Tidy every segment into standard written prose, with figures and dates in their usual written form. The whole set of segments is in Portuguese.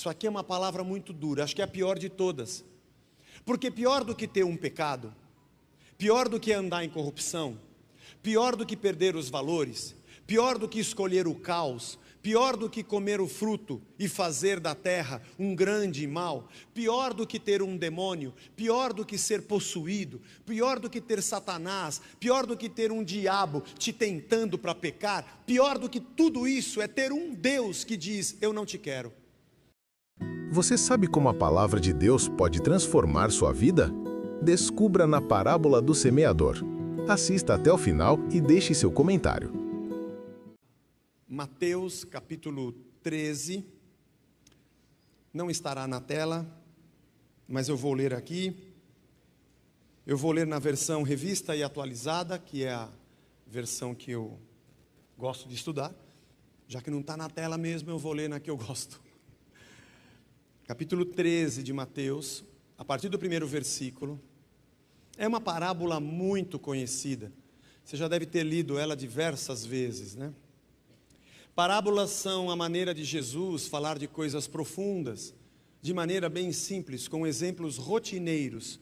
Isso aqui é uma palavra muito dura, acho que é a pior de todas. Porque pior do que ter um pecado, pior do que andar em corrupção, pior do que perder os valores, pior do que escolher o caos, pior do que comer o fruto e fazer da terra um grande mal, pior do que ter um demônio, pior do que ser possuído, pior do que ter Satanás, pior do que ter um diabo te tentando para pecar, pior do que tudo isso é ter um Deus que diz: eu não te quero. Você sabe como a palavra de Deus pode transformar sua vida? Descubra na parábola do semeador. Assista até o final e deixe seu comentário. Mateus capítulo 13, não estará na tela, mas eu vou ler aqui. Eu vou ler na versão revista e atualizada, que é a versão que eu gosto de estudar. Já que não está na tela mesmo, eu vou ler na que eu gosto. Capítulo 13 de Mateus, a partir do primeiro versículo. É uma parábola muito conhecida. Você já deve ter lido ela diversas vezes, né? Parábolas são a maneira de Jesus falar de coisas profundas, de maneira bem simples, com exemplos rotineiros,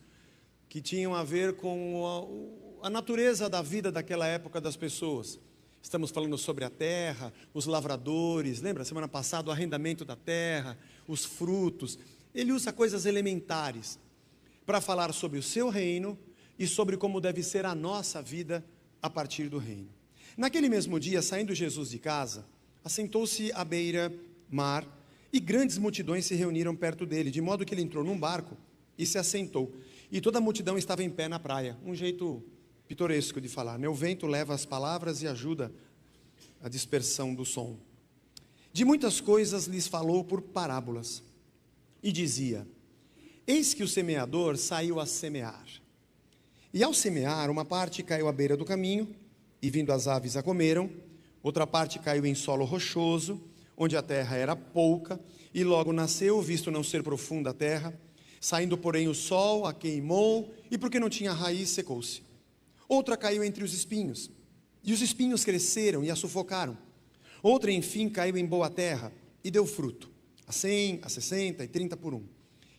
que tinham a ver com a natureza da vida daquela época das pessoas. Estamos falando sobre a terra, os lavradores, lembra? Semana passada o arrendamento da terra, os frutos. Ele usa coisas elementares para falar sobre o seu reino e sobre como deve ser a nossa vida a partir do reino. Naquele mesmo dia, saindo Jesus de casa, assentou-se à beira-mar e grandes multidões se reuniram perto dele, de modo que ele entrou num barco e se assentou. E toda a multidão estava em pé na praia. Um jeito pitoresco de falar, né? O vento leva as palavras e ajuda a dispersão do som. De muitas coisas lhes falou por parábolas. E dizia: eis que o semeador saiu a semear. E ao semear, uma parte caiu à beira do caminho, e vindo as aves a comeram. Outra parte caiu em solo rochoso, onde a terra era pouca, e logo nasceu, visto não ser profunda a terra. Saindo, porém, o sol a queimou, e porque não tinha raiz, secou-se. Outra caiu entre os espinhos, e os espinhos cresceram e a sufocaram. Outra, enfim, caiu em boa terra, e deu fruto, a 100, a 60 e 30 por um.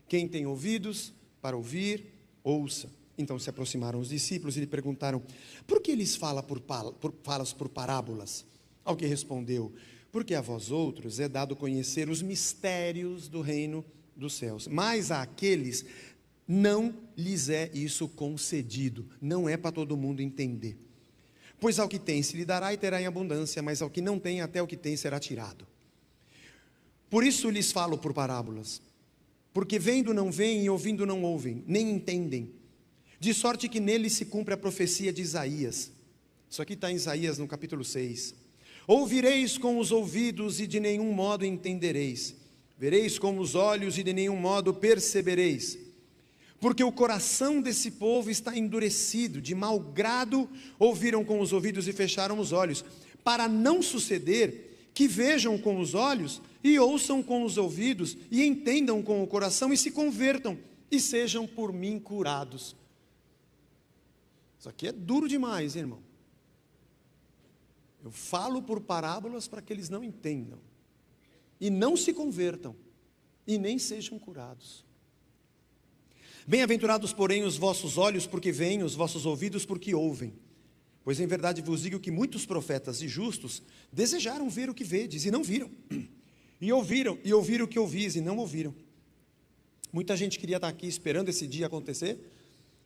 Quem tem ouvidos para ouvir, ouça. Então se aproximaram os discípulos e lhe perguntaram: por que eles falam por parábolas? Ao que respondeu: porque a vós outros é dado conhecer os mistérios do reino dos céus, mas àqueles não lhes é isso concedido. Não é para todo mundo entender. Pois ao que tem se lhe dará e terá em abundância, mas ao que não tem, até o que tem será tirado. Por isso lhes falo por parábolas, porque vendo não veem e ouvindo não ouvem, nem entendem, de sorte que neles se cumpre a profecia de Isaías. Isso aqui está em Isaías no capítulo 6. Ouvireis com os ouvidos e de nenhum modo entendereis, vereis com os olhos e de nenhum modo percebereis, porque o coração desse povo está endurecido, de mau grado ouviram com os ouvidos e fecharam os olhos, para não suceder que vejam com os olhos e ouçam com os ouvidos e entendam com o coração e se convertam e sejam por mim curados. Isso aqui é duro demais, irmão. Eu falo por parábolas para que eles não entendam e não se convertam e nem sejam curados. Bem-aventurados, porém, os vossos olhos porque veem, os vossos ouvidos porque ouvem. Pois em verdade vos digo que muitos profetas e justos desejaram ver o que vedes e não viram, e ouviram o que ouvis e não ouviram. Muita gente queria estar aqui esperando esse dia acontecer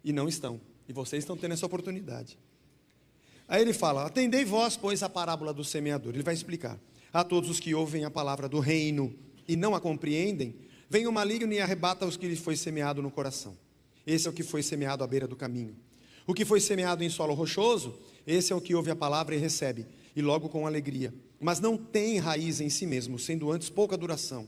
e não estão, e vocês estão tendo essa oportunidade. Aí ele fala: atendei vós, pois, a parábola do semeador. Ele vai explicar: a todos os que ouvem a palavra do reino e não a compreendem, vem o maligno e arrebata os que lhe foi semeado no coração. Esse é o que foi semeado à beira do caminho. O que foi semeado em solo rochoso, esse é o que ouve a palavra e recebe, e logo com alegria, mas não tem raiz em si mesmo, sendo antes pouca duração.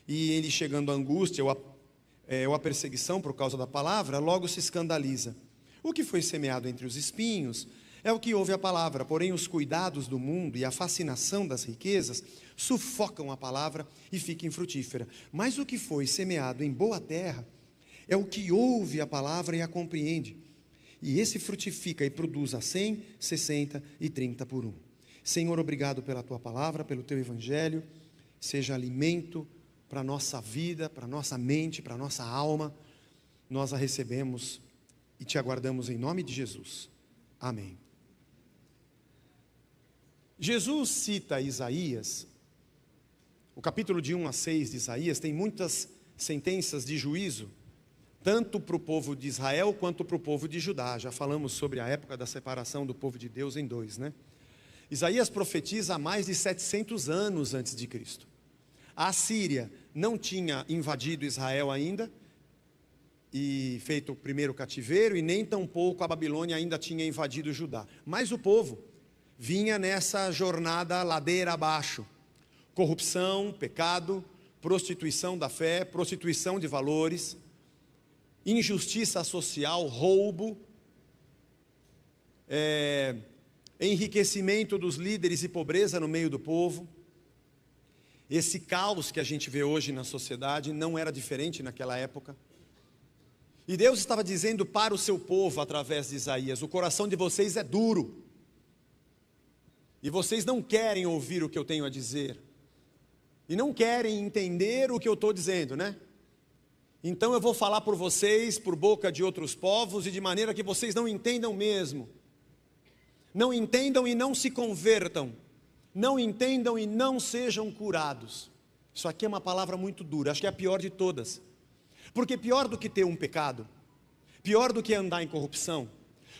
E ele, chegando à angústia ou à perseguição por causa da palavra, logo se escandaliza. O que foi semeado entre os espinhos é o que ouve a palavra, porém os cuidados do mundo e a fascinação das riquezas sufocam a palavra e fica infrutífera. Mas o que foi semeado em boa terra é o que ouve a palavra e a compreende. E esse frutifica e produz a 100, 60 e 30 por um. Senhor, obrigado pela tua palavra, pelo teu evangelho. Seja alimento para a nossa vida, para a nossa mente, para a nossa alma, nós a recebemos e te aguardamos em nome de Jesus. Amém. Jesus cita Isaías, o capítulo de 1 a 6 de Isaías tem muitas sentenças de juízo, tanto para o povo de Israel quanto para o povo de Judá. Já falamos sobre a época da separação do povo de Deus em dois, né? Isaías profetiza há mais de 700 anos antes de Cristo. A Assíria não tinha invadido Israel ainda e feito o primeiro cativeiro, e nem tampouco a Babilônia ainda tinha invadido Judá. Mas o povo vinha nessa jornada ladeira abaixo. Corrupção, pecado, prostituição da fé, prostituição de valores, injustiça social, roubo, enriquecimento dos líderes e pobreza no meio do povo. Esse caos que a gente vê hoje na sociedade não era diferente naquela época. E Deus estava dizendo para o seu povo através de Isaías: o coração de vocês é duro, e vocês não querem ouvir o que eu tenho a dizer, e não querem entender o que eu estou dizendo, né? Então eu vou falar por vocês, por boca de outros povos, e de maneira que vocês não entendam mesmo. Não entendam e não se convertam. Não entendam e não sejam curados. Isso aqui é uma palavra muito dura, acho que é a pior de todas. Porque pior do que ter um pecado, pior do que andar em corrupção,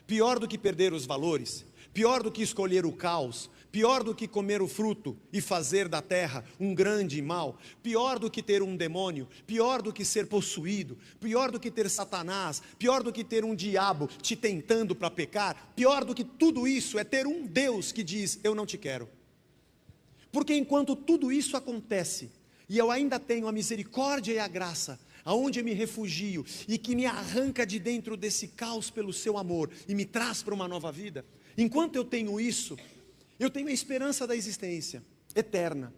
pior do que perder os valores, pior do que escolher o caos, pior do que comer o fruto e fazer da terra um grande mal, pior do que ter um demônio, pior do que ser possuído, pior do que ter Satanás, pior do que ter um diabo te tentando para pecar, pior do que tudo isso é ter um Deus que diz: eu não te quero. Porque enquanto tudo isso acontece, e eu ainda tenho a misericórdia e a graça, aonde eu me refugio, e que me arranca de dentro desse caos pelo seu amor, e me traz para uma nova vida, enquanto eu tenho isso, eu tenho a esperança da existência eterna.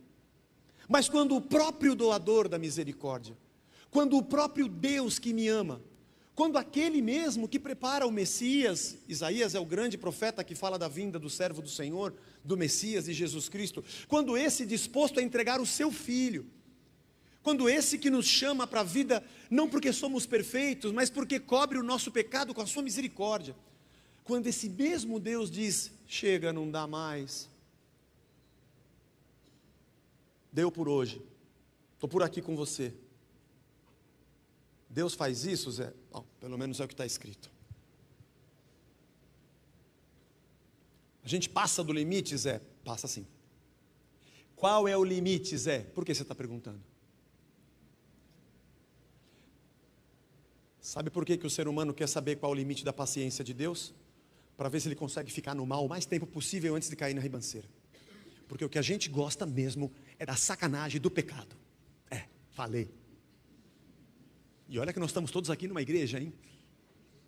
Mas quando o próprio doador da misericórdia, quando o próprio Deus que me ama, quando aquele mesmo que prepara o Messias, Isaías é o grande profeta que fala da vinda do servo do Senhor, do Messias, de Jesus Cristo, quando esse disposto a entregar o seu Filho, quando esse que nos chama para a vida, não porque somos perfeitos, mas porque cobre o nosso pecado com a sua misericórdia, quando esse mesmo Deus diz: chega, não dá mais, deu por hoje, estou por aqui com você. Deus faz isso, Zé? Bom, pelo menos é o que está escrito. A gente passa do limite, Zé? Passa sim. Qual é o limite, Zé? Por que você está perguntando? Sabe por que o ser humano quer saber qual é o limite da paciência de Deus? Para ver se ele consegue ficar no mal o mais tempo possível antes de cair na ribanceira. Porque o que a gente gosta mesmo é da sacanagem do pecado. Falei. E olha que nós estamos todos aqui numa igreja, hein?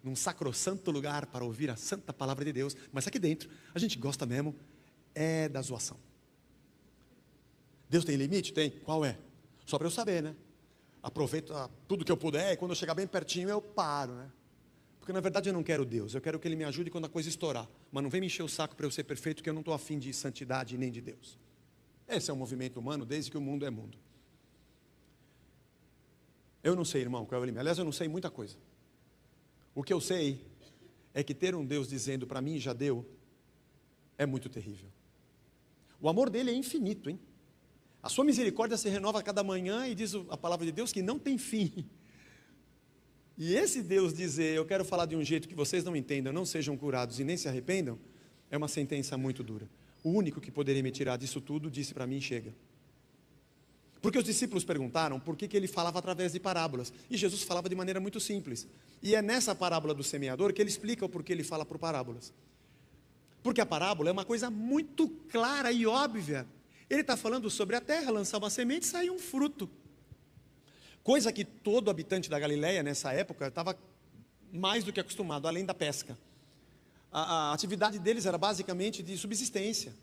Num sacrossanto lugar para ouvir a santa palavra de Deus. Mas aqui dentro, a gente gosta mesmo é da zoação. Deus tem limite? Tem. Qual é? Só para eu saber, né? Aproveito tudo que eu puder, e quando eu chegar bem pertinho eu paro, né? Porque na verdade eu não quero Deus, eu quero que Ele me ajude quando a coisa estourar. Mas não vem me encher o saco para eu ser perfeito, que eu não estou afim de santidade nem de Deus. Esse é o movimento humano desde que o mundo é mundo. Eu não sei, irmão, qual é o limite. Aliás, eu não sei muita coisa. O que eu sei é que ter um Deus dizendo para mim já deu, é muito terrível. O amor dele é infinito, hein? A sua misericórdia se renova a cada manhã, e diz a palavra de Deus que não tem fim. E esse Deus dizer: eu quero falar de um jeito que vocês não entendam, não sejam curados e nem se arrependam, é uma sentença muito dura. O único que poderia me tirar disso tudo disse para mim: chega. Porque os discípulos perguntaram por que ele falava através de parábolas, e Jesus falava de maneira muito simples. E é nessa parábola do semeador que ele explica o porquê ele fala por parábolas. Porque a parábola é uma coisa muito clara e óbvia. Ele está falando sobre a terra, lançar uma semente e sair um fruto. Coisa que todo habitante da Galileia nessa época estava mais do que acostumado, além da pesca. A atividade deles era basicamente de subsistência.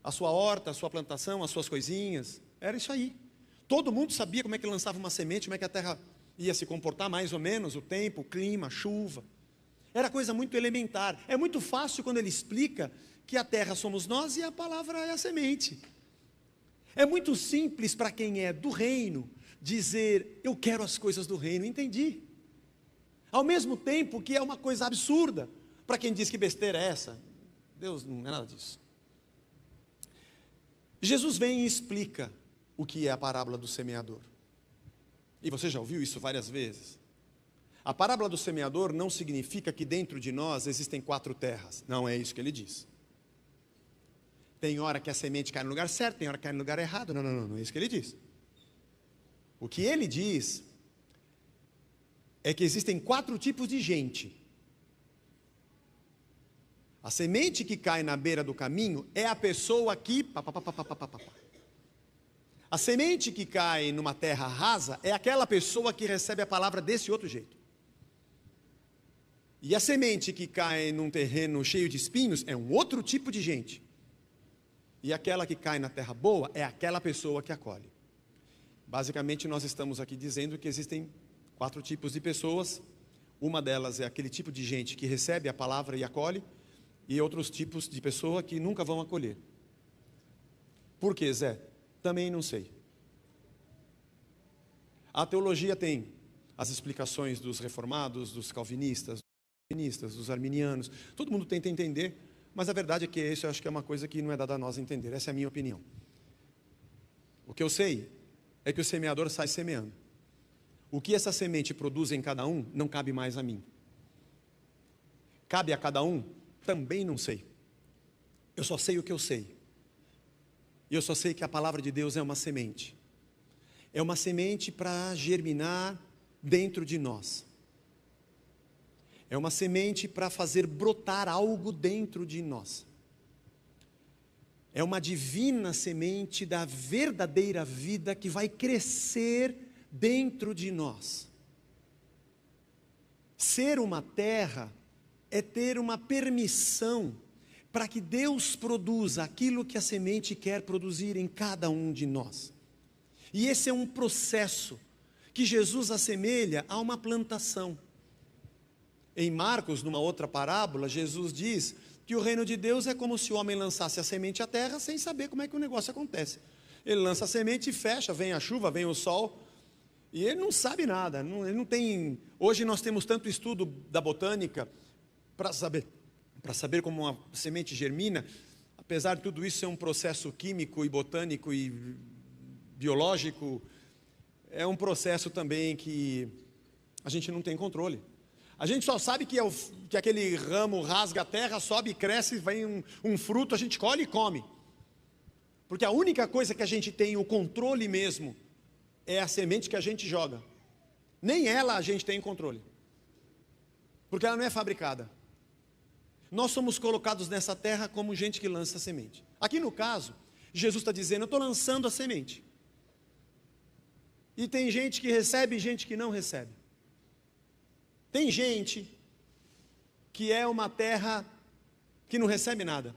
A sua horta, a sua plantação, as suas coisinhas, era isso aí. Todo mundo sabia como é que lançava uma semente, como é que a terra ia se comportar mais ou menos, o tempo, o clima, a chuva. Era coisa muito elementar. É muito fácil quando ele explica que a terra somos nós e a palavra é a semente. É muito simples para quem é do reino dizer, eu quero as coisas do reino, entendi. Ao mesmo tempo que é uma coisa absurda para quem diz que besteira é essa. Deus não é nada disso. Jesus vem e explica o que é a parábola do semeador. E você já ouviu isso várias vezes. A parábola do semeador não significa que dentro de nós existem 4 terras. Não é isso que ele diz. Tem hora que a semente cai no lugar certo, tem hora que cai no lugar errado. Não é isso que ele diz. O que ele diz é que existem 4 tipos de gente. A semente que cai na beira do caminho é a pessoa que... A semente que cai numa terra rasa é aquela pessoa que recebe a palavra desse outro jeito. E a semente que cai num terreno cheio de espinhos é um outro tipo de gente. E aquela que cai na terra boa é aquela pessoa que acolhe. Basicamente, nós estamos aqui dizendo que existem 4 tipos de pessoas. Uma delas é aquele tipo de gente que recebe a palavra e acolhe, e outros tipos de pessoa que nunca vão acolher. Por quê, Zé? Também não sei. A teologia tem as explicações dos reformados, dos calvinistas, dos arminianos. Todo mundo tenta entender, mas a verdade é que isso eu acho que é uma coisa que não é dada a nós entender. Essa é a minha opinião. O que eu sei é que o semeador sai semeando. O que essa semente produz em cada um não cabe mais a mim. Cabe a cada um? Também não sei. Eu só sei o que eu sei. E eu só sei que a palavra de Deus é uma semente. É uma semente para germinar dentro de nós. É uma semente para fazer brotar algo dentro de nós. É uma divina semente da verdadeira vida que vai crescer dentro de nós. Ser uma terra é ter uma permissão para que Deus produza aquilo que a semente quer produzir em cada um de nós. E esse é um processo que Jesus assemelha a uma plantação. Em Marcos, numa outra parábola, Jesus diz que o reino de Deus é como se o homem lançasse a semente à terra sem saber como é que o negócio acontece. Ele lança a semente e fecha, vem a chuva, vem o sol, e ele não sabe nada, ele não tem... Hoje nós temos tanto estudo da botânica para saber como uma semente germina. Apesar de tudo isso ser um processo químico e botânico e biológico, é um processo também que a gente não tem controle. A gente só sabe que aquele ramo rasga a terra, sobe e cresce, vem um fruto, a gente colhe e come. Porque a única coisa que a gente tem o controle mesmo é a semente que a gente joga. Nem ela a gente tem controle. Porque ela não é fabricada. Nós somos colocados nessa terra como gente que lança a semente. Aqui no caso, Jesus está dizendo, eu estou lançando a semente. E tem gente que recebe e gente que não recebe. Tem gente que é uma terra que não recebe nada.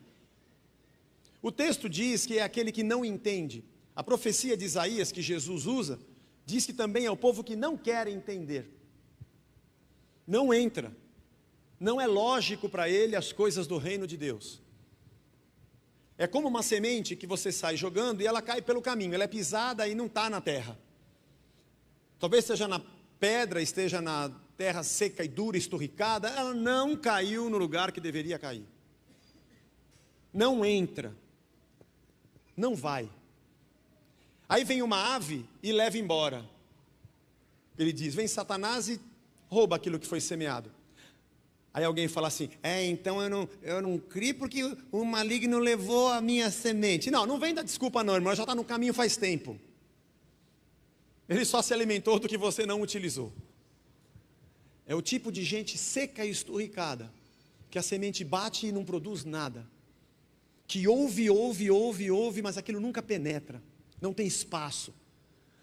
O texto diz que é aquele que não entende. A profecia de Isaías que Jesus usa, diz que também é o povo que não quer entender. Não entra. Não é lógico para ele as coisas do reino de Deus. É como uma semente que você sai jogando e ela cai pelo caminho, ela é pisada e não está na terra. Talvez esteja na pedra, esteja na terra seca e dura, esturricada, ela não caiu no lugar que deveria cair. Não entra. Não vai. Aí vem uma ave e leva embora. Ele diz, vem Satanás e rouba aquilo que foi semeado. Aí alguém fala assim, então eu não criei porque o maligno levou a minha semente. Não vem dar desculpa não, irmão, já está no caminho faz tempo. Ele só se alimentou do que você não utilizou. É o tipo de gente seca e esturricada, que a semente bate e não produz nada. Que ouve, mas aquilo nunca penetra. Não tem espaço.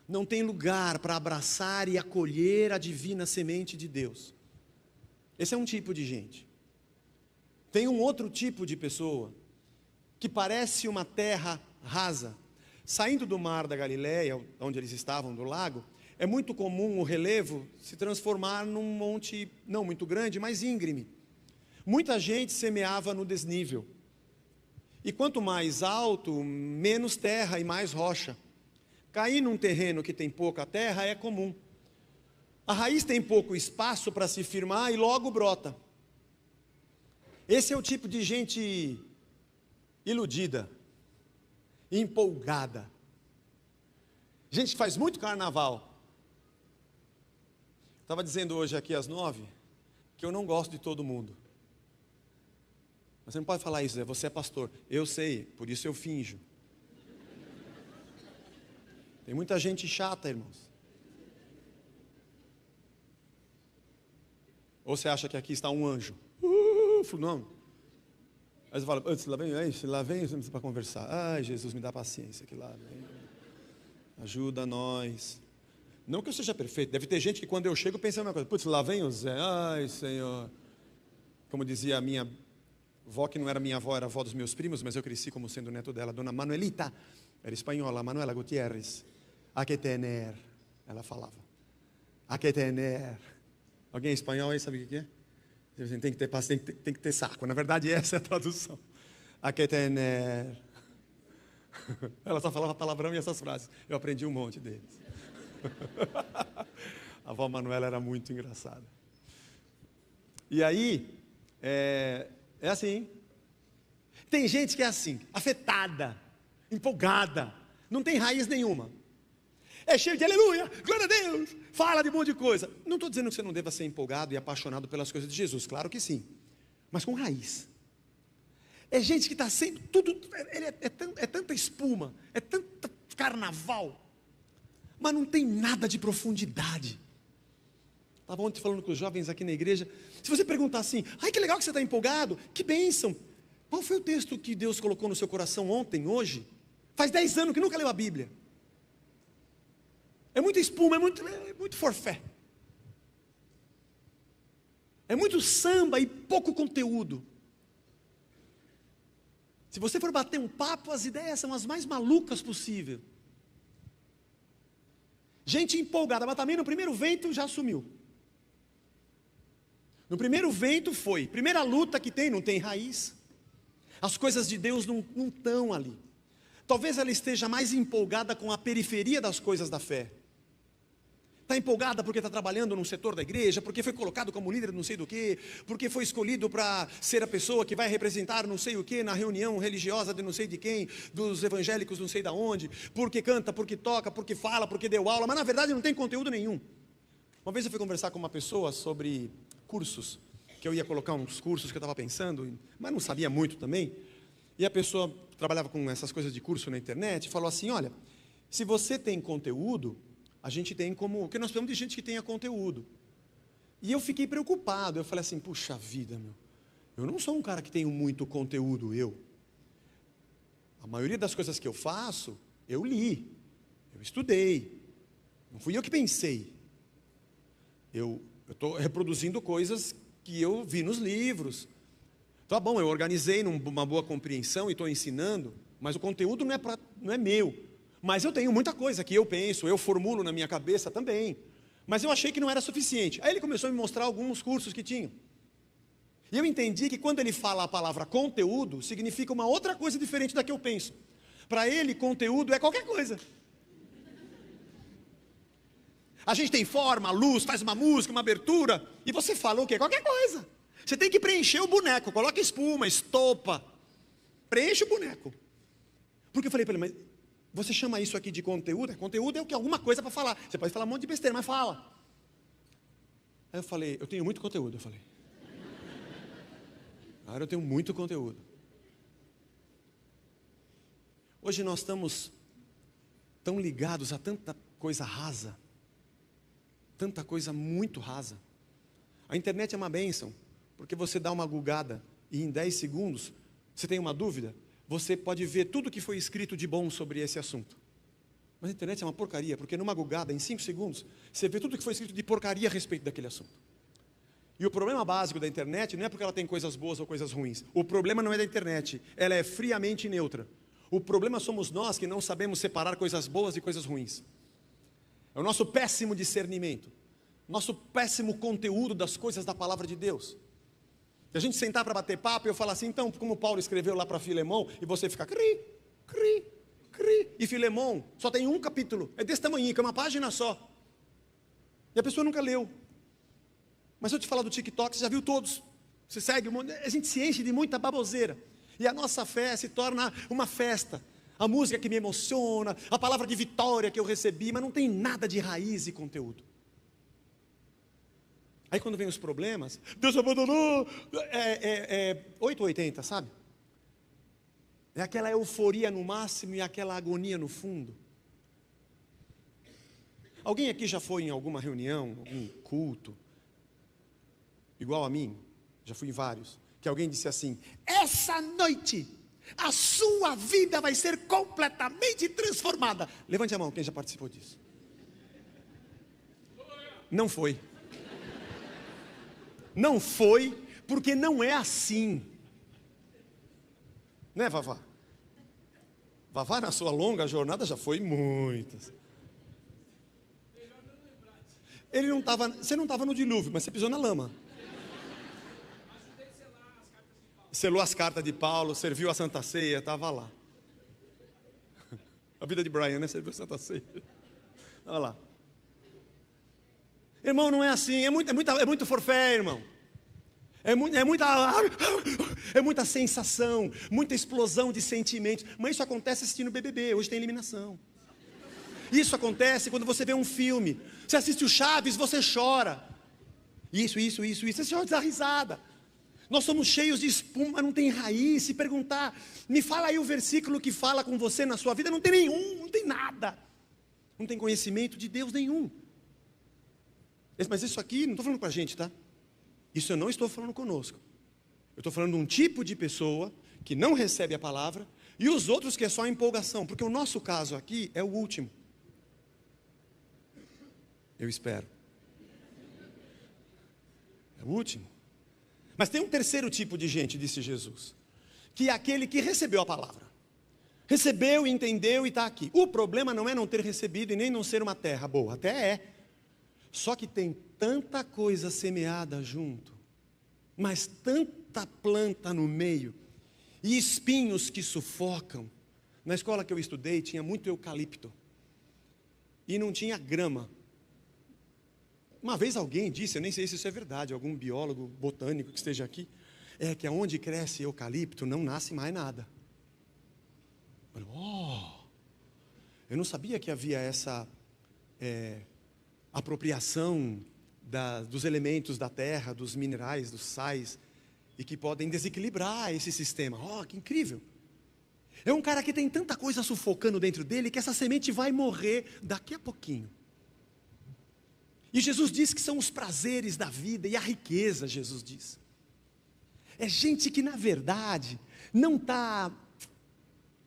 Não tem lugar para abraçar e acolher a divina semente de Deus. Esse é um tipo de gente. Tem um outro tipo de pessoa, que parece uma terra rasa. Saindo do mar da Galileia, onde eles estavam, do lago, é muito comum o relevo se transformar num monte, não muito grande, mas íngreme. Muita gente semeava no desnível. E quanto mais alto, menos terra e mais rocha. Cair num terreno que tem pouca terra é comum. A raiz tem pouco espaço para se firmar e logo brota. Esse é o tipo de gente iludida, empolgada. Gente que faz muito carnaval. Estava dizendo hoje aqui às 9 que eu não gosto de todo mundo. Mas você não pode falar isso, Zé, você é pastor. Eu sei, por isso eu finjo. Tem muita gente chata, irmãos. Ou você acha que aqui está um anjo? Não. Aí você fala, lá vem para conversar. Ai, Jesus, me dá paciência, que lá vem. Ajuda nós. Não que eu seja perfeito, deve ter gente que quando eu chego pensa a mesma coisa. Putz, lá vem o Zé, ai Senhor. Como dizia a minha avó, que não era minha avó, era a avó dos meus primos, mas eu cresci como sendo neto dela, Dona Manuelita, era espanhola, Manuela Gutierrez. A que tener, ela falava. A que tener. Alguém é espanhol aí sabe o que é? Tem que ter paciência, tem que ter saco. Na verdade, essa é a tradução. A que tener. Ela só falava palavrão e essas frases. Eu aprendi um monte deles. A avó Manuela era muito engraçada. E aí, é assim. Tem gente que é assim, afetada, empolgada, não tem raiz nenhuma. É cheio de aleluia, glória a Deus, fala de um monte de coisa. Não estou dizendo que você não deva ser empolgado e apaixonado pelas coisas de Jesus, claro que sim, mas com raiz. É gente que está sempre, tudo, é tanta espuma, é tanto carnaval, mas não tem nada de profundidade. Estava ontem falando com os jovens aqui na igreja, se você perguntar assim, ai que legal que você está empolgado, que bênção. Qual foi o texto que Deus colocou no seu coração ontem, hoje? Faz 10 anos que nunca leu a Bíblia. É muita espuma, é muito forfé. É muito samba e pouco conteúdo. Se você for bater um papo, as ideias são as mais malucas possível. Gente empolgada, mas também no primeiro vento já sumiu. No primeiro vento foi, primeira luta que tem, não tem raiz. As coisas de Deus não estão ali. Talvez ela esteja mais empolgada com a periferia das coisas da fé. Está empolgada porque está trabalhando num setor da igreja, porque foi colocado como líder não sei do que, porque foi escolhido para ser a pessoa que vai representar não sei o que na reunião religiosa de não sei de quem, dos evangélicos não sei de onde, porque canta, porque toca, porque fala, porque deu aula, mas na verdade não tem conteúdo nenhum. Uma vez eu fui conversar com uma pessoa sobre cursos, que eu ia colocar uns cursos que eu estava pensando, mas não sabia muito também, e a pessoa trabalhava com essas coisas de curso na internet, falou assim, olha, se você tem conteúdo, a gente tem como, porque nós precisamos de gente que tenha conteúdo. E eu fiquei preocupado, eu falei assim, puxa vida, eu não sou um cara que tenho muito conteúdo, a maioria das coisas que eu faço, eu li, eu estudei, não fui eu que pensei, eu estou reproduzindo coisas que eu vi nos livros, tá bom, eu organizei numa boa compreensão e estou ensinando, mas o conteúdo não é meu. Mas eu tenho muita coisa que eu penso, eu formulo na minha cabeça também. Mas eu achei que não era suficiente. Aí ele começou a me mostrar alguns cursos que tinham. E eu entendi que quando ele fala a palavra conteúdo, significa uma outra coisa diferente da que eu penso. Para ele, conteúdo é qualquer coisa. A gente tem forma, luz, faz uma música, uma abertura, e você fala o quê? Qualquer coisa. Você tem que preencher o boneco, coloca espuma, estopa. Preenche o boneco. Porque eu falei para ele, mas você chama isso aqui de conteúdo? Conteúdo é o que? Alguma coisa para falar. Você pode falar um monte de besteira, mas fala. Aí eu falei, eu tenho muito conteúdo. Eu falei, cara, eu tenho muito conteúdo. Hoje nós estamos tão ligados a tanta coisa rasa. Tanta coisa muito rasa. A internet é uma bênção, porque você dá uma googada e em 10 segundos, você tem uma dúvida, você pode ver tudo que foi escrito de bom sobre esse assunto. Mas a internet é uma porcaria, porque numa googada, em 5 segundos, você vê tudo que foi escrito de porcaria a respeito daquele assunto. E o problema básico da internet não é porque ela tem coisas boas ou coisas ruins. O problema não é da internet, ela é friamente neutra. O problema somos nós que não sabemos separar coisas boas e coisas ruins. É o nosso péssimo discernimento, nosso péssimo conteúdo das coisas da palavra de Deus. E a gente sentar para bater papo e eu falar assim, então, como Paulo escreveu lá para Filemão, e você fica cri, cri, cri. E Filemão só tem um capítulo, é desse tamanho, que é uma página só. E a pessoa nunca leu. Mas se eu te falar do TikTok, você já viu todos. Você segue, a gente se enche de muita baboseira. E a nossa fé se torna uma festa. A música que me emociona, a palavra de vitória que eu recebi, mas não tem nada de raiz e conteúdo. Aí quando vem os problemas, Deus abandonou, 880, sabe? É aquela euforia no máximo e aquela agonia no fundo. Alguém aqui já foi em alguma reunião, algum culto, igual a mim? Já fui em vários. Que alguém disse assim, essa noite a sua vida vai ser completamente transformada. Levante a mão, quem já participou disso? Não foi. Não foi, porque não é assim. Né, Vavá? Vavá, na sua longa jornada, já foi muitas. Ele não estava, você não estava no dilúvio, mas você pisou na lama. Selou as cartas de Paulo, serviu a Santa Ceia, estava lá. A vida de Brian, né? Serviu a Santa Ceia. Estava lá. Irmão, não é assim, é muito forfé, irmão. É muita sensação, muita explosão de sentimentos. Mas isso acontece assistindo BBB, hoje tem eliminação. Isso acontece quando você vê um filme. Você assiste o Chaves, você chora. Isso. Você chora de dar risada. Nós somos cheios de espuma, não tem raiz. Se perguntar, me fala aí o versículo que fala com você na sua vida. Não tem nenhum, não tem nada. Não tem conhecimento de Deus nenhum. Mas isso aqui, não estou falando com a gente, tá? Isso eu não estou falando conosco. Eu estou falando de um tipo de pessoa que não recebe a palavra e os outros que é só empolgação. Porque o nosso caso aqui é o último. Eu espero. É o último. Mas tem um terceiro tipo de gente, disse Jesus, que é aquele que recebeu a palavra. Recebeu, entendeu e está aqui. O problema não é não ter recebido e nem não ser uma terra boa, até é. Só que tem tanta coisa semeada junto, mas tanta planta no meio, e espinhos que sufocam. Na escola que eu estudei tinha muito eucalipto, e não tinha grama. Uma vez alguém disse, eu nem sei se isso é verdade, algum biólogo botânico que esteja aqui, é que aonde cresce eucalipto não nasce mais nada. Eu não sabia que havia essa apropriação dos elementos da terra, dos minerais, dos sais, e que podem desequilibrar esse sistema. Que incrível! É um cara que tem tanta coisa sufocando dentro dele, que essa semente vai morrer daqui a pouquinho. E Jesus diz que são os prazeres da vida e a riqueza, Jesus diz. É gente que na verdade não está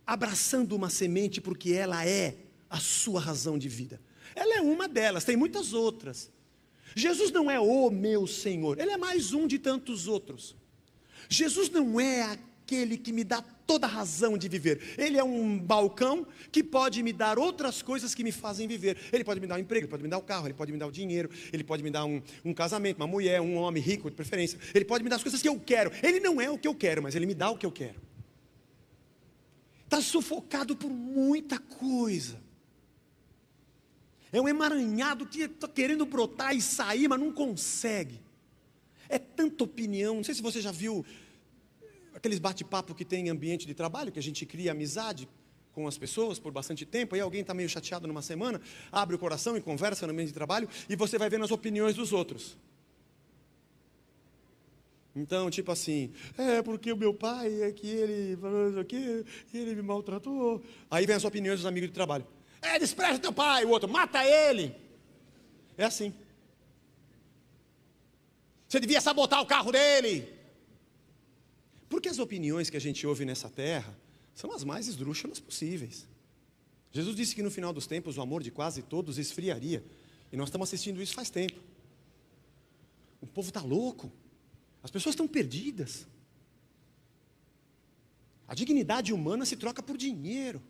abraçando uma semente porque ela é a sua razão de vida. Ela é uma delas, tem muitas outras. Jesus não é o meu Senhor, Ele é mais um de tantos outros. Jesus não é aquele que me dá toda a razão de viver. Ele é um balcão que pode me dar outras coisas que me fazem viver. Ele pode me dar um emprego, ele pode me dar o carro, ele pode me dar o dinheiro, ele pode me dar um casamento, uma mulher, um homem rico de preferência. Ele pode me dar as coisas que eu quero. Ele não é o que eu quero, mas Ele me dá o que eu quero. Está sufocado por muita coisa. É um emaranhado que está querendo brotar e sair, mas não consegue. É tanta opinião. Não sei se você já viu aqueles bate-papo que tem em ambiente de trabalho, que a gente cria amizade com as pessoas por bastante tempo, aí alguém está meio chateado numa semana, abre o coração e conversa no ambiente de trabalho, e você vai vendo as opiniões dos outros. Então, tipo assim, porque o meu pai é que ele me maltratou. Aí vem as opiniões dos amigos de trabalho. Despreza teu pai, o outro, mata ele. É assim. Você devia sabotar o carro dele. Porque as opiniões que a gente ouve nessa terra são as mais esdrúxulas possíveis. Jesus disse que no final dos tempos o amor de quase todos esfriaria. E nós estamos assistindo isso faz tempo. O povo está louco. As pessoas estão perdidas. A dignidade humana se troca por dinheiro.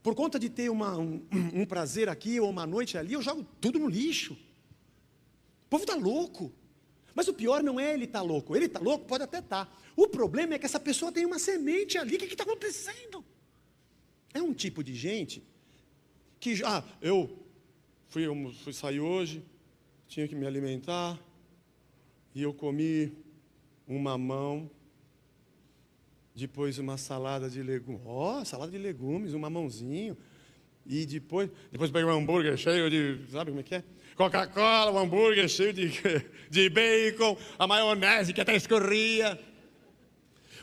Por conta de ter um prazer aqui ou uma noite ali, eu jogo tudo no lixo. O povo está louco. Mas o pior não é ele estar louco. Ele está louco, pode até estar. O problema é que essa pessoa tem uma semente ali. O que está acontecendo? É um tipo de gente que, eu fui sair hoje, tinha que me alimentar, e eu comi um mamão, depois uma salada de legumes. Salada de legumes, um mamãozinho. E depois peguei um hambúrguer cheio de, sabe como é que é? Coca-Cola, um hambúrguer cheio de bacon, a maionese que até escorria.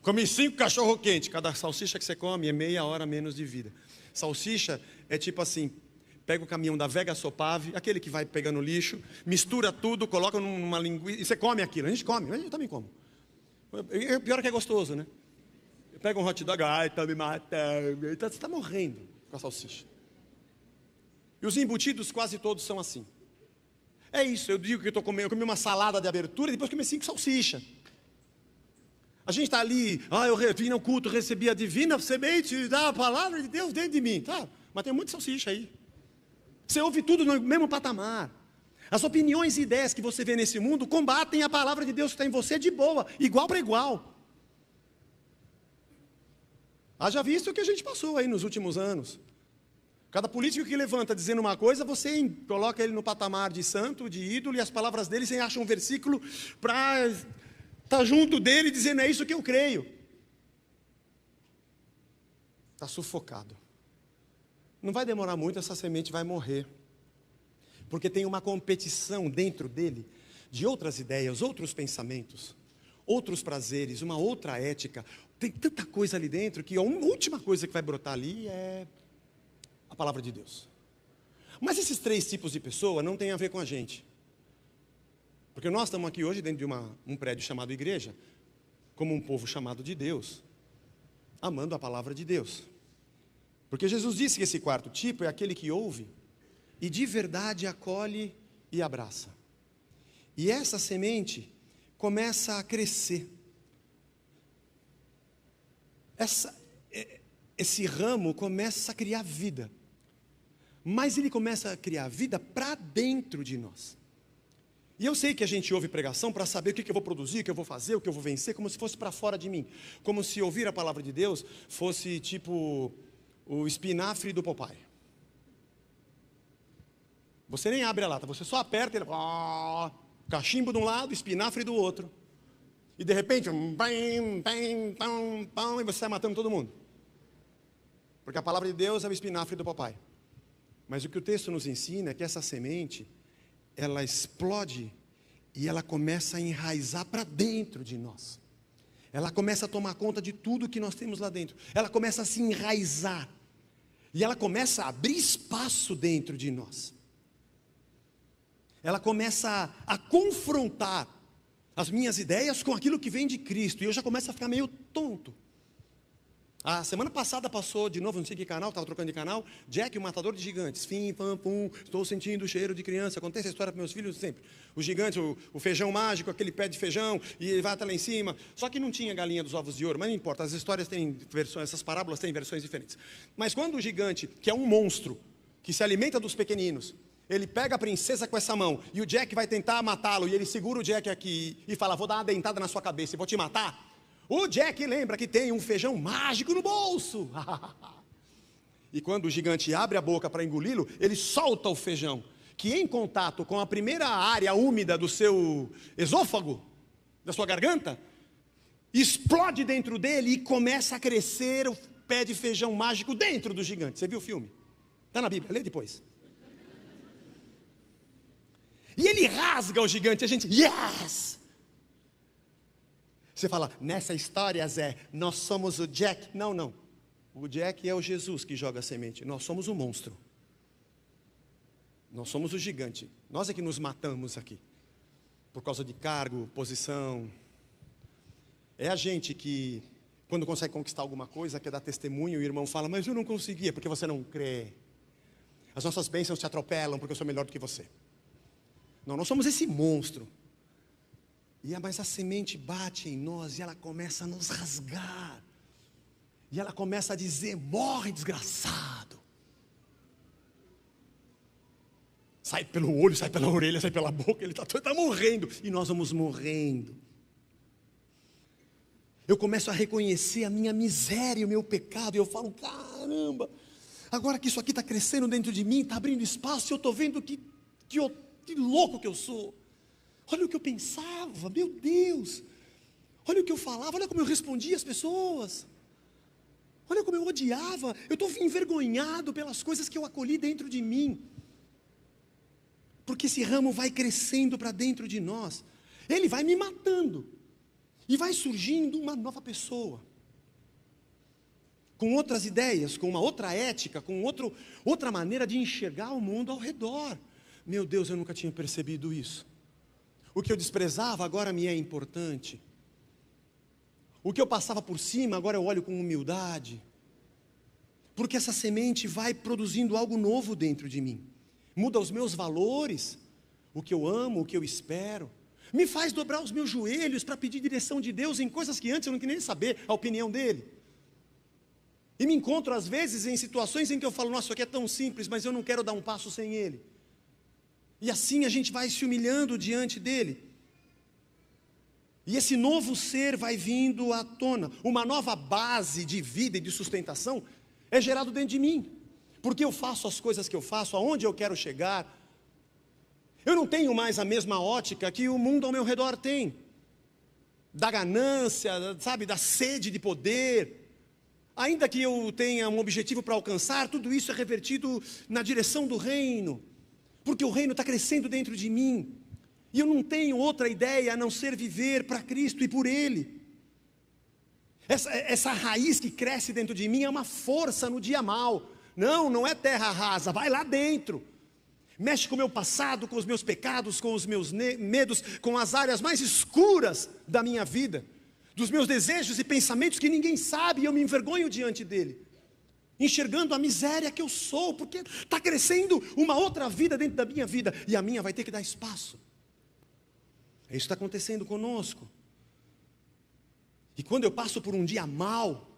Comi 5 cachorro-quente. Cada salsicha que você come é meia hora menos de vida. Salsicha é tipo assim, pega o caminhão da Vega Sopave, aquele que vai pegando lixo, mistura tudo, coloca numa linguiça, e você come aquilo. A gente come, eu também como. O pior é que é gostoso, né? Pega um hot dog, tá me matando, você está morrendo com a salsicha. E os embutidos quase todos são assim. É isso, eu digo que eu comi uma salada de abertura e depois comi 5 salsichas. A gente está ali, eu vim no culto, recebi a divina semente da palavra de Deus dentro de mim. Tá, mas tem muita salsicha aí. Você ouve tudo no mesmo patamar. As opiniões e ideias que você vê nesse mundo combatem a palavra de Deus que está em você de boa, igual para igual. Haja visto o que a gente passou aí nos últimos anos. Cada político que levanta dizendo uma coisa, você coloca ele no patamar de santo, de ídolo, e as palavras dele, você acha um versículo para estar junto dele, dizendo, é isso que eu creio. Está sufocado. Não vai demorar muito, essa semente vai morrer. Porque tem uma competição dentro dele, de outras ideias, outros pensamentos, outros prazeres, uma outra ética. Tem tanta coisa ali dentro, que a última coisa que vai brotar ali é a palavra de Deus. Mas esses 3 tipos de pessoa não tem a ver com a gente. Porque nós estamos aqui hoje dentro de um prédio chamado igreja, como um povo chamado de Deus, amando a palavra de Deus. Porque Jesus disse que esse 4º tipo é aquele que ouve e de verdade acolhe e abraça. E essa semente começa a crescer. Esse ramo começa a criar vida. Mas ele começa a criar vida para dentro de nós. E eu sei que a gente ouve pregação para saber o que eu vou produzir, o que eu vou fazer, o que eu vou vencer, como se fosse para fora de mim. Como se ouvir a palavra de Deus fosse tipo o espinafre do Popeye. Você nem abre a lata, você só aperta ele, cachimbo de um lado, espinafre do outro. E de repente, e você está matando todo mundo. Porque a palavra de Deus é o espinafre do Popeye. Mas o que o texto nos ensina é que essa semente, ela explode e ela começa a enraizar para dentro de nós. Ela começa a tomar conta de tudo que nós temos lá dentro. Ela começa a se enraizar. E ela começa a abrir espaço dentro de nós. Ela começa a confrontar as minhas ideias com aquilo que vem de Cristo. E eu já começo a ficar meio tonto. A semana passada passou de novo, não sei que canal, estava trocando de canal, Jack, o matador de gigantes. Fim, pam, pum, estou sentindo o cheiro de criança. Contei essa história para meus filhos sempre. O gigante, o feijão mágico, aquele pé de feijão, e ele vai até lá em cima. Só que não tinha galinha dos ovos de ouro, mas não importa, as histórias têm versões, essas parábolas têm versões diferentes. Mas quando o gigante, que é um monstro, que se alimenta dos pequeninos, ele pega a princesa com essa mão, e o Jack vai tentar matá-lo, e ele segura o Jack aqui, e fala, vou dar uma dentada na sua cabeça, e vou te matar. O Jack lembra que tem um feijão mágico no bolso. E quando o gigante abre a boca para engoli-lo, ele solta o feijão, que em contato com a primeira área úmida do seu esôfago, da sua garganta, explode dentro dele e começa a crescer o pé de feijão mágico dentro do gigante. Você viu o filme? Está na Bíblia, lê depois. E ele rasga o gigante, a gente, yes! Você fala, nessa história, Zé, nós somos o Jack. Não, não. O Jack é o Jesus que joga a semente. Nós somos o monstro. Nós somos o gigante. Nós é que nos matamos aqui. Por causa de cargo, posição. É a gente que, quando consegue conquistar alguma coisa, quer dar testemunho, e o irmão fala, mas eu não conseguia, porque você não crê. As nossas bênçãos te atropelam, porque eu sou melhor do que você. Não, nós somos esse monstro. Mas a semente bate em nós e ela começa a nos rasgar. E ela começa a dizer, morre desgraçado. Sai pelo olho, sai pela orelha, sai pela boca, ele está morrendo. E nós vamos morrendo. Eu começo a reconhecer a minha miséria, o meu pecado, e eu falo, caramba, agora que isso aqui está crescendo dentro de mim, está abrindo espaço, eu estou vendo que louco que eu sou. Olha o que eu pensava, meu Deus. Olha o que eu falava, olha como eu respondia às pessoas. Olha como eu odiava, eu estou envergonhado pelas coisas que eu acolhi dentro de mim. Porque esse ramo vai crescendo para dentro de nós, ele vai me matando. E vai surgindo uma nova pessoa, com outras ideias, com uma outra ética, com outra maneira de enxergar o mundo ao redor. Meu Deus, eu nunca tinha percebido isso. O que eu desprezava agora me é importante. O que eu passava por cima, agora eu olho com humildade. Porque essa semente vai produzindo algo novo dentro de mim. Muda os meus valores, o que eu amo, o que eu espero. Me faz dobrar os meus joelhos para pedir direção de Deus em coisas que antes eu não queria nem saber a opinião dele. E me encontro às vezes em situações em que eu falo, nossa, isso aqui é tão simples, mas eu não quero dar um passo sem ele. E assim a gente vai se humilhando diante dele. E esse novo ser vai vindo à tona. Uma nova base de vida e de sustentação é gerado dentro de mim. Porque eu faço as coisas que eu faço, aonde eu quero chegar. Eu não tenho mais a mesma ótica que o mundo ao meu redor tem. Da ganância, sabe, da sede de poder. Ainda que eu tenha um objetivo para alcançar, tudo isso é revertido na direção do reino. Porque o reino está crescendo dentro de mim. E eu não tenho outra ideia a não ser viver para Cristo e por Ele. Essa raiz que cresce dentro de mim é uma força no dia mau. Não é terra rasa, vai lá dentro. Mexe com o meu passado, com os meus pecados, com os meus medos, com as áreas mais escuras da minha vida, dos meus desejos e pensamentos que ninguém sabe e eu me envergonho diante dele, enxergando a miséria que eu sou, porque está crescendo uma outra vida dentro da minha vida, e a minha vai ter que dar espaço. É isso que está acontecendo conosco. E quando eu passo por um dia mau,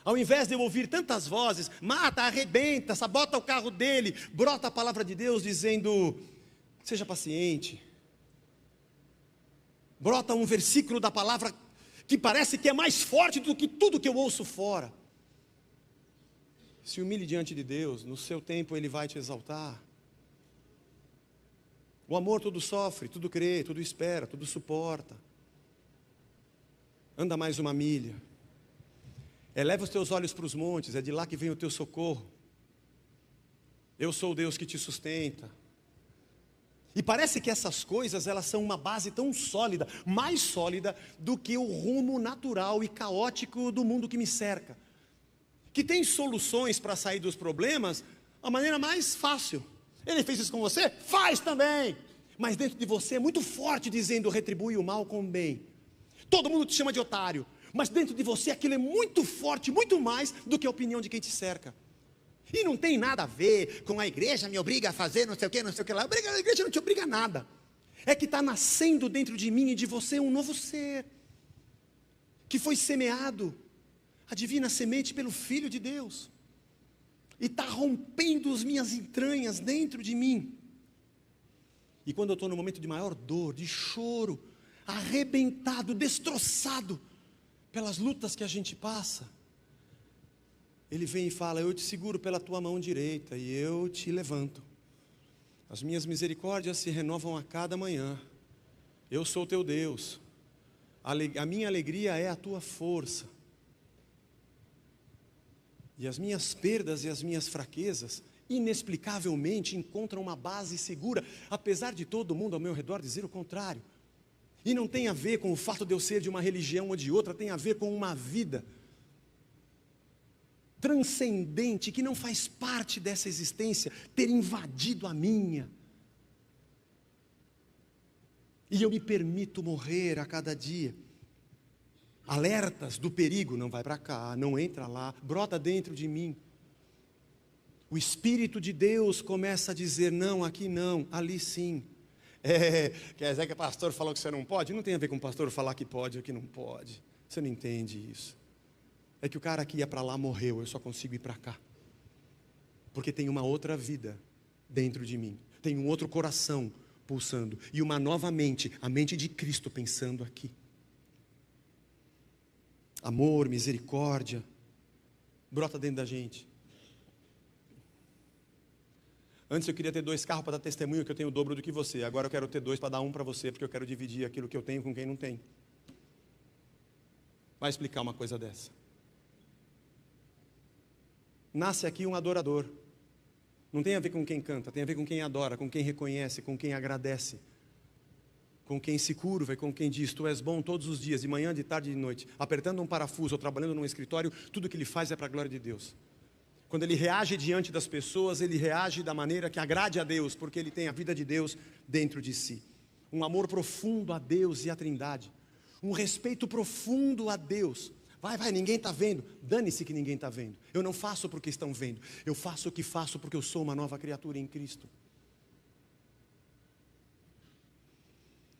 ao invés de eu ouvir tantas vozes, mata, arrebenta, sabota o carro dele, brota a palavra de Deus dizendo, seja paciente. Brota um versículo da palavra que parece que é mais forte do que tudo que eu ouço fora. Se humilhe diante de Deus, no seu tempo Ele vai te exaltar. O amor tudo sofre, tudo crê, tudo espera, tudo suporta. Anda mais uma milha. Eleva os teus olhos para os montes, é de lá que vem o teu socorro. Eu sou o Deus que te sustenta. E parece que essas coisas, elas são uma base tão sólida, mais sólida do que o rumo natural e caótico do mundo que me cerca. Que tem soluções para sair dos problemas, a maneira mais fácil. Ele fez isso com você? Faz também! Mas dentro de você é muito forte dizendo, retribui o mal com o bem. Todo mundo te chama de otário. Mas dentro de você aquilo é muito forte, muito mais do que a opinião de quem te cerca. E não tem nada a ver com a igreja me obriga a fazer não sei o que lá. A igreja não te obriga a nada. É que está nascendo dentro de mim e de você um novo ser. Que foi semeado, a divina semente pelo Filho de Deus. E está rompendo as minhas entranhas dentro de mim. E quando eu estou no momento de maior dor, de choro, arrebentado, destroçado, pelas lutas que a gente passa, Ele vem e fala, eu te seguro pela tua mão direita e eu te levanto. As minhas misericórdias se renovam a cada manhã. Eu sou teu Deus. A minha alegria é a tua força. E as minhas perdas e as minhas fraquezas, inexplicavelmente, encontram uma base segura, apesar de todo mundo ao meu redor dizer o contrário. E não tem a ver com o fato de eu ser de uma religião ou de outra, tem a ver com uma vida transcendente, que não faz parte dessa existência, ter invadido a minha. E eu me permito morrer a cada dia. Alertas do perigo, não vai para cá, não entra lá, brota dentro de mim. O Espírito de Deus começa a dizer, não, aqui não, ali sim. Quer dizer que o pastor falou que você não pode? Não tem a ver com o pastor falar que pode ou que não pode. Você não entende isso. É que o cara que ia para lá morreu, eu só consigo ir para cá. Porque tem uma outra vida dentro de mim. Tem um outro coração pulsando. E uma nova mente, a mente de Cristo pensando aqui. Amor, misericórdia, brota dentro da gente. Antes eu queria ter 2 carros para dar testemunho que eu tenho o dobro do que você. Agora eu quero ter 2 para dar um para você, porque eu quero dividir aquilo que eu tenho com quem não tem. Vai explicar uma coisa dessa. Nasce aqui um adorador. Não tem a ver com quem canta, tem a ver com quem adora, com quem reconhece, com quem agradece, com quem se curva e com quem diz: tu és bom todos os dias, de manhã, de tarde e de noite, apertando um parafuso ou trabalhando num escritório, tudo que ele faz é para a glória de Deus. Quando ele reage diante das pessoas, ele reage da maneira que agrade a Deus, porque ele tem a vida de Deus dentro de si. Um amor profundo a Deus e à Trindade. Um respeito profundo a Deus. Vai, ninguém está vendo. Dane-se que ninguém está vendo. Eu não faço porque estão vendo. Eu faço o que faço porque eu sou uma nova criatura em Cristo.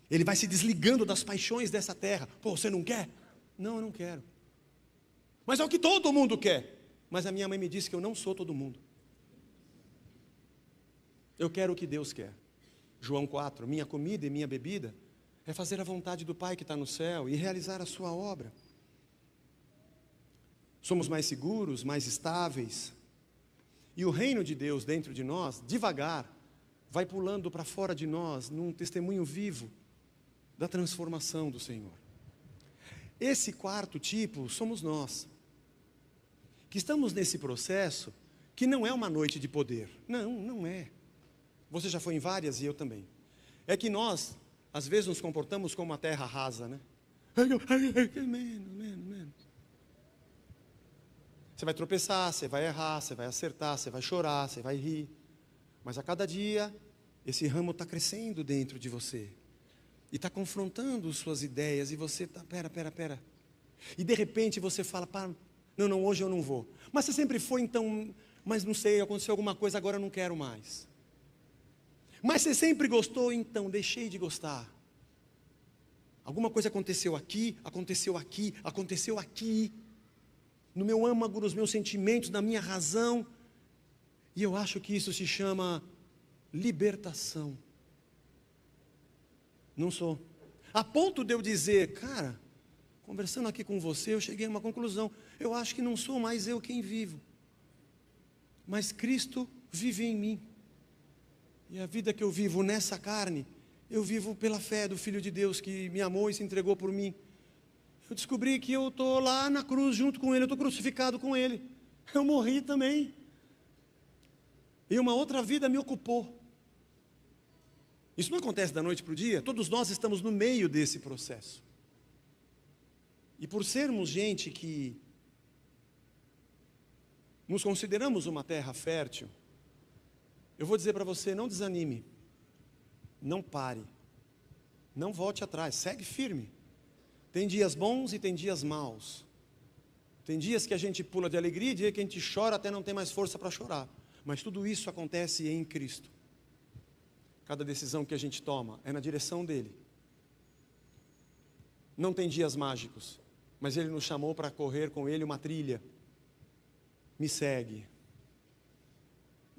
Ele vai se desligando das paixões dessa terra. Pô, você não quer? Não, eu não quero. Mas é o que todo mundo quer. Mas a minha mãe me disse que eu não sou todo mundo. Eu quero o que Deus quer. João 4, minha comida e minha bebida é fazer a vontade do Pai que está no céu e realizar a sua obra. Somos mais seguros, mais estáveis. E o reino de Deus dentro de nós, devagar, vai pulando para fora de nós, num testemunho vivo da transformação do Senhor. Esse 4º tipo somos nós, que estamos nesse processo, que não é uma noite de poder. Não é. Você já foi em várias e eu também. É que nós, às vezes, nos comportamos como uma terra rasa, né? Menos. Você vai tropeçar, você vai errar, você vai acertar, você vai chorar, você vai rir. Mas a cada dia, esse ramo está crescendo dentro de você. E está confrontando suas ideias, e você está, pera. E de repente você fala, não, hoje eu não vou. Mas você sempre foi, então, mas não sei, aconteceu alguma coisa, agora eu não quero mais. Mas você sempre gostou, então, deixei de gostar. Alguma coisa aconteceu aqui, no meu âmago, nos meus sentimentos, na minha razão, e eu acho que isso se chama libertação. Não sou. A ponto de eu dizer, cara, conversando aqui com você, eu cheguei a uma conclusão. Eu acho que não sou mais eu quem vivo, mas Cristo vive em mim. E a vida que eu vivo nessa carne, eu vivo pela fé do Filho de Deus que me amou e se entregou por mim. Eu descobri que eu estou lá na cruz junto com Ele, eu estou crucificado com Ele. Eu morri também. E uma outra vida me ocupou. Isso não acontece da noite para o dia. Todos nós estamos no meio desse processo. E por sermos gente que nos consideramos uma terra fértil, eu vou dizer para você, não desanime, não pare, não volte atrás, segue firme. Tem dias bons e tem dias maus. Tem dias que a gente pula de alegria, dia que a gente chora até não tem mais força para chorar. Mas tudo isso acontece em Cristo. Cada decisão que a gente toma é na direção dEle. Não tem dias mágicos, mas Ele nos chamou para correr com Ele uma trilha. Me segue.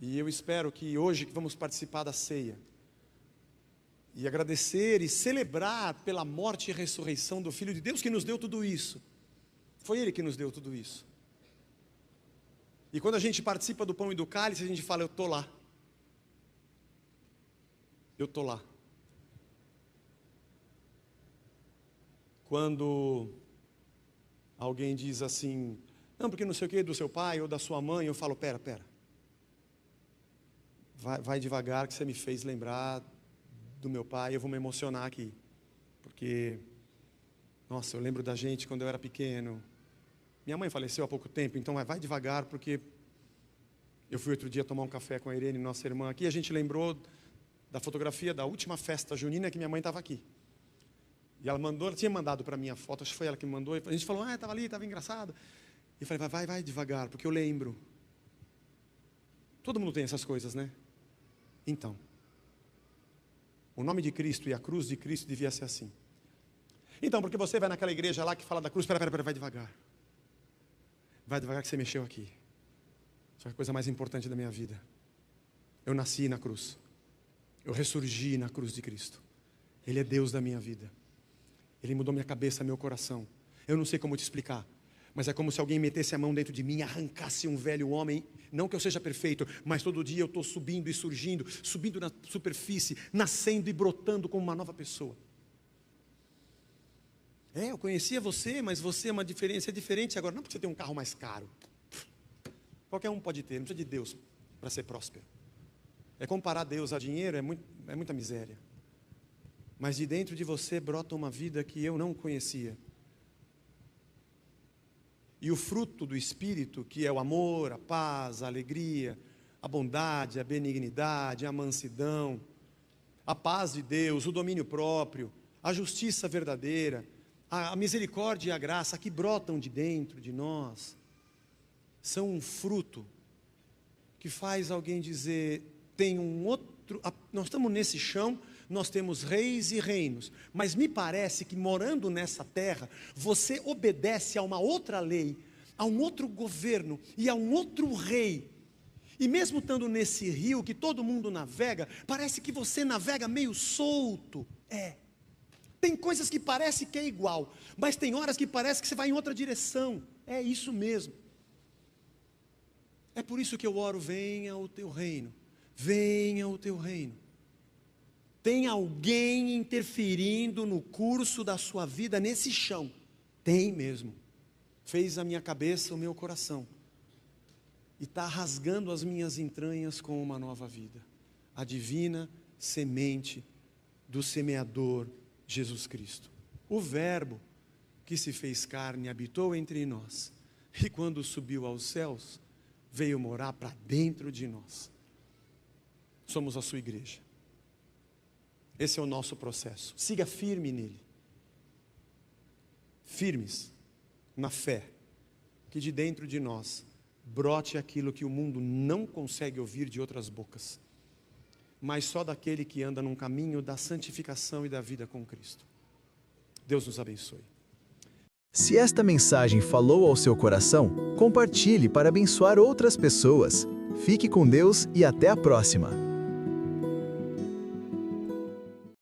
E eu espero que hoje que vamos participar da ceia, e agradecer e celebrar pela morte e ressurreição do Filho de Deus que nos deu tudo isso. Foi Ele que nos deu tudo isso. E quando a gente participa do pão e do cálice, a gente fala, eu estou lá. Eu estou lá. Quando alguém diz assim, não, porque não sei o que, do seu pai ou da sua mãe, eu falo, pera. Vai devagar que você me fez lembrar do meu pai, eu vou me emocionar aqui. Porque, nossa, eu lembro da gente quando eu era pequeno. Minha mãe faleceu há pouco tempo, então vai devagar, porque eu fui outro dia tomar um café com a Irene, nossa irmã aqui, e a gente lembrou da fotografia da última festa junina que minha mãe estava aqui. E ela tinha mandado para mim a foto, acho que foi ela que me mandou, e a gente falou, estava ali, estava engraçado. E eu falei, vai devagar, porque eu lembro. Todo mundo tem essas coisas, né? Então, o nome de Cristo e a cruz de Cristo devia ser assim. Então, porque você vai naquela igreja lá que fala da cruz, pera, vai devagar. Vai devagar que você mexeu aqui. Isso é a coisa mais importante da minha vida. Eu nasci na cruz. Eu ressurgi na cruz de Cristo. Ele é Deus da minha vida. Ele mudou minha cabeça, meu coração. Eu não sei como te explicar, mas é como se alguém metesse a mão dentro de mim e arrancasse um velho homem. Não que eu seja perfeito, mas todo dia eu estou subindo e surgindo, subindo na superfície, nascendo e brotando como uma nova pessoa. Eu conhecia você, mas você é uma diferença, é diferente agora. Não porque você tem um carro mais caro. Qualquer um pode ter, não precisa de Deus para ser próspero. Comparar Deus a dinheiro é muita miséria. Mas de dentro de você brota uma vida que eu não conhecia. E o fruto do Espírito, que é o amor, a paz, a alegria, a bondade, a benignidade, a mansidão, a paz de Deus, o domínio próprio, a justiça verdadeira, a misericórdia e a graça que brotam de dentro de nós, são um fruto que faz alguém dizer, tem um outro, nós estamos nesse chão, nós temos reis e reinos, mas me parece que morando nessa terra, você obedece a uma outra lei, a um outro governo e a um outro rei. E mesmo estando nesse rio que todo mundo navega, parece que você navega meio solto. Tem coisas que parece que é igual, mas tem horas que parece que você vai em outra direção. É isso mesmo. É por isso que eu oro, venha o teu reino, venha o teu reino. Tem alguém interferindo no curso da sua vida nesse chão? Tem mesmo. Fez a minha cabeça, o meu coração. E está rasgando as minhas entranhas com uma nova vida. A divina semente do semeador Jesus Cristo. O Verbo que se fez carne habitou entre nós. E quando subiu aos céus, veio morar para dentro de nós. Somos a sua igreja. Esse é o nosso processo. Siga firme nele. Firmes na fé. Que de dentro de nós brote aquilo que o mundo não consegue ouvir de outras bocas. Mas só daquele que anda num caminho da santificação e da vida com Cristo. Deus nos abençoe. Se esta mensagem falou ao seu coração, compartilhe para abençoar outras pessoas. Fique com Deus e até a próxima.